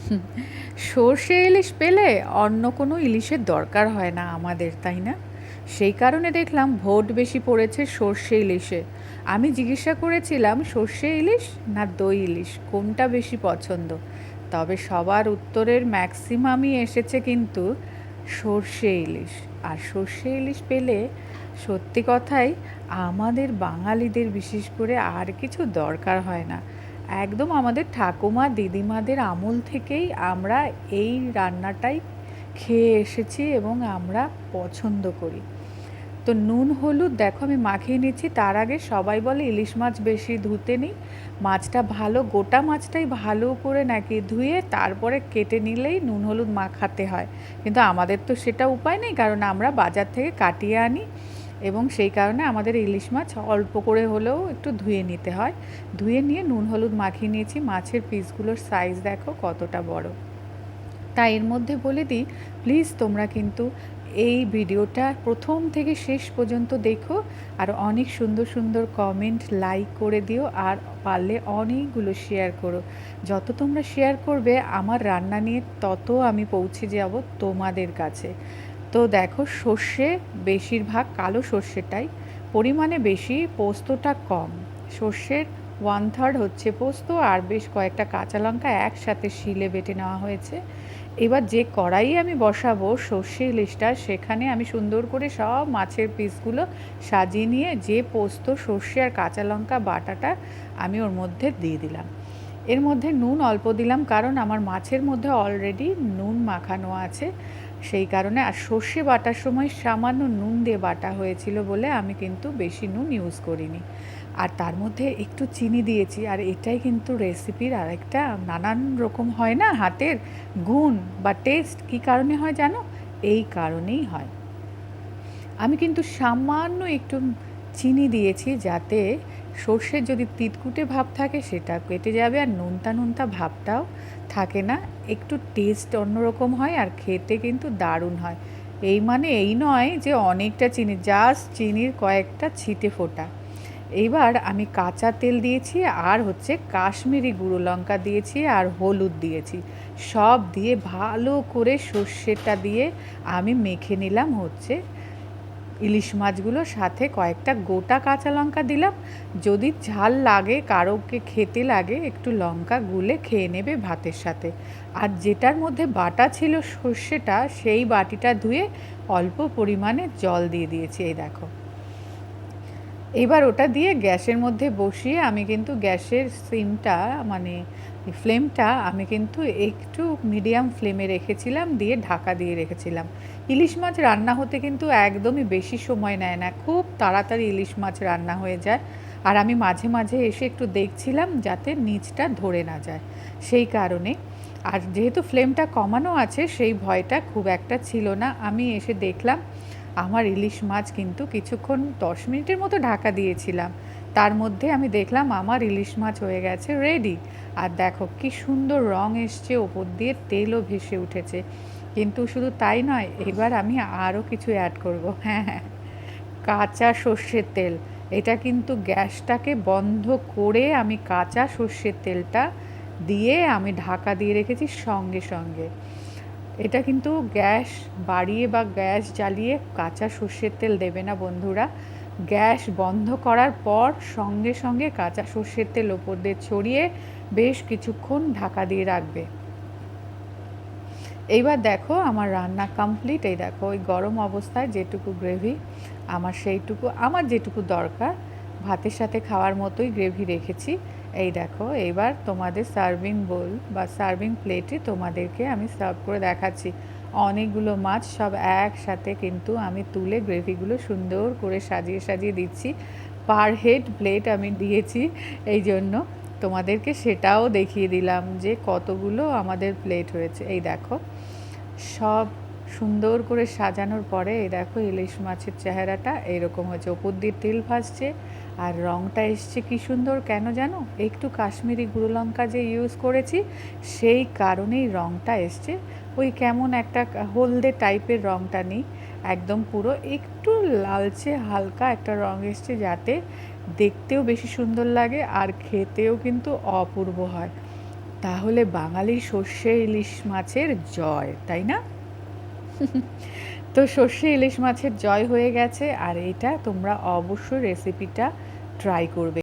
হুম, সর্ষে ইলিশ পেলে অন্য কোনো ইলিশের দরকার হয় না আমাদের, তাই না? সেই কারণে দেখলাম ভোট বেশি পড়েছে সর্ষে ইলিশে। আমি জিজ্ঞাসা করেছিলাম সর্ষে ইলিশ না দই ইলিশ কোনটা বেশি পছন্দ। তবে সবার উত্তরের ম্যাক্সিমামই এসেছে কিন্তু সর্ষে ইলিশ। আর সর্ষে ইলিশ পেলে সত্যি কথাই আমাদের বাঙালিদের বিশেষ করে আর কিছু দরকার হয় না। একদম আমাদের ঠাকুমা দিদিমাদের আমল থেকেই আমরা এই রান্নাটাই খেয়ে এসেছি এবং আমরা পছন্দ করি। তো নুন হলুদ দেখো আমি মাখিয়ে নিচ্ছি। তার আগে সবাই বলে ইলিশ মাছ বেশি ধুতে নেই, মাছটা ভালো গোটা মাছটাই ভালো করে নাকি ধুয়ে তারপরে কেটে নিলেই নুন হলুদ মাখাতে হয়। কিন্তু আমাদের তো সেটা উপায় নেই, কারণ আমরা বাজার থেকে কাটিয়ে আনি এবং সেই কারণে আমাদের ইলিশ মাছ অল্প করে হলেও একটু ধুয়ে নিতে হয়। ধুয়ে নিয়ে নুন হলুদ মাখিয়ে নিয়েছি। মাছের পিসগুলোর সাইজ দেখো কতটা বড়। তাই এর মধ্যে বলে দিই, প্লিজ তোমরা কিন্তু এই ভিডিওটা প্রথম থেকে শেষ পর্যন্ত দেখো আর অনেক সুন্দর সুন্দর কমেন্ট লাইক করে দিও, আর পারলে অনেকগুলো শেয়ার করো। যত তোমরা শেয়ার করবে আমার রান্না নিয়ে তত আমি পৌঁছে যাব তোমাদের কাছে। তো দেখো সর্ষে বেশিরভাগ কালো সর্ষেটাই পরিমাণে বেশি, পোস্তটা কম। সর্ষের 1/3 হচ্ছে পোস্ত আর বেশ কয়েকটা কাঁচা লঙ্কা একসাথে শিলে বেটে নেওয়া হয়েছে। এবার যে কড়াইয়ে আমি বসাবো সর্ষে ইলিশটা, সেখানে আমি সুন্দর করে সব মাছের পিসগুলো সাজিয়ে নিয়ে যে পোস্ত সর্ষে আর কাঁচা লঙ্কা বাটাটা আমি ওর মধ্যে দিয়ে দিলাম। এর মধ্যে নুন অল্প দিলাম কারণ আমার মাছের মধ্যে অলরেডি নুন মাখানো আছে, সেই কারণে। আর সর্ষে বাটার সময় সামান্য নুন দিয়ে বাটা হয়েছিল বলে আমি কিন্তু বেশি নুন ইউজ করিনি। আর তার মধ্যে একটু চিনি দিয়েছি। আর এটাই কিন্তু রেসিপির আরেকটা নানান রকম হয় না হাতের গুণ বা টেস্ট। কী কারণে হয় জানো? এই কারণেই হয়। আমি কিন্তু সামান্য একটু চিনি দিয়েছি যাতে সর্ষের যদি তিতকুটে ভাব থাকে সেটা কেটে যাবে, আর নোনতা নোনতা ভাবটাও থাকে না। একটু টেস্ট অন্যরকম হয় আর খেতে কিন্তু দারুণ হয়। এই মানে এই নয় যে অনেকটা চিনি, জাস্ট চিনির কয়েকটা ছিটে ফোটা। এইবার আমি কাঁচা তেল দিয়েছি আর হচ্ছে কাশ্মীরি গুঁড়ো লঙ্কা দিয়েছি আর হলুদ দিয়েছি। সব দিয়ে ভালো করে সর্ষেটা দিয়ে আমি মেখে নিলাম হচ্ছে ইলিশ মাছগুলোর সাথে। কয়েকটা গোটা কাঁচা লঙ্কা দিলাম। যদি ঝাল লাগে কারোকে খেতে লাগে একটু লঙ্কা গুলে খেয়ে নেবে ভাতের সাথে। আর যেটার মধ্যে বাটা ছিল সর্ষেটা সেই বাটিটা ধুয়ে অল্প পরিমাণে জল দিয়ে দিয়েছি। এই দেখো, এবার ওটা দিয়ে গ্যাসের মধ্যে বসিয়ে আমি কিন্তু গ্যাসের সিমটা মানে ফ্লেমটা আমি কিন্তু একটু মিডিয়াম ফ্লেমে রেখেছিলাম, দিয়ে ঢাকা দিয়ে রেখেছিলাম। ইলিশ মাছ রান্না হতে কিন্তু একদমই বেশি সময় নেয় না, খুব তাড়াতাড়ি ইলিশ মাছ রান্না হয়ে যায়। আর আমি মাঝে মাঝে এসে একটু দেখছিলাম যাতে নিচটা ধরে না যায়, সেই কারণে। আর যেহেতু ফ্লেমটা কমানো আছে সেই ভয়টা খুব একটা ছিল না। আমি এসে দেখলাম আমার ইলিশ মাছ কিন্তু কিছুক্ষণ 10 মিনিটের মতো ঢাকা দিয়েছিলাম, তার মধ্যে আমি দেখলাম আমার ইলিশ মাছ হয়ে গেছে রেডি। আর দেখো কি সুন্দর রং এসছে, ওপর দিয়ে তেলও ভেসে উঠেছে। কিন্তু শুধু তাই নয়, এবার আমি আরও কিছু অ্যাড করব। হ্যাঁ হ্যাঁ, কাঁচা সর্ষের তেল। এটা কিন্তু গ্যাসটাকে বন্ধ করে আমি কাঁচা সর্ষের তেলটা দিয়ে আমি ঢাকা দিয়ে রেখেছি সঙ্গে সঙ্গে। এটা কিন্তু গ্যাস বাড়িয়ে বা গ্যাস জ্বালিয়ে কাঁচা সর্ষের তেল দেবে না বন্ধুরা। গ্যাস বন্ধ করার পর সঙ্গে সঙ্গে কাঁচা সর্ষের তেল ওপর দিয়ে ছড়িয়ে বেশ কিছুক্ষণ ঢাকা দিয়ে রাখবে। এইবার দেখো আমার রান্না কমপ্লিট। এই দেখো ওই গরম অবস্থায় যেটুকু গ্রেভি আমার, সেইটুকু আমার যেটুকু দরকার ভাতের সাথে খাওয়ার মতোই গ্রেভি রেখেছি। এই দেখো এইবার তোমাদের সার্ভিং বোল বা সার্ভিং প্লেটে তোমাদেরকে আমি সার্ভ করে দেখাচ্ছি। অনেকগুলো মাছ সব একসাথে কিন্তু আমি তুলে গ্রেভিগুলো সুন্দর করে সাজিয়ে সাজিয়ে দিচ্ছি। পার হেড প্লেট আমি দিয়েছি, এই জন্য তোমাদেরকে সেটাও দেখিয়ে দিলাম যে কতগুলো আমাদের প্লেট হয়েছে। এই দেখো সব সুন্দর করে সাজানোর পরে এই দেখো ইলিশ মাছের চেহারাটা এরকম হয়েছে, ওপর দিয়ে তেল ভাসছে আর রঙটা এসছে কি সুন্দর। কেন জানো? একটু কাশ্মীরি গুঁড়ো লঙ্কা যে ইউজ করেছি সেই কারণেই রঙটা এসছে। ওই কেমন একটা হলদে টাইপের রঙটা নেই, একদম পুরো একটু লালচে হালকা একটা রঙ এসছে, যাতে দেখতেও বেশি সুন্দর লাগে আর খেতেও কিন্তু অপূর্ব হয়। তাহলে বাঙালির সর্ষে ইলিশ মাছের জয়, তাই না? তো সর্ষে ইলিশ মাছের জয় হয়ে গেছে, আর এটা তোমরা অবশ্যই রেসিপিটা ট্রাই করবে।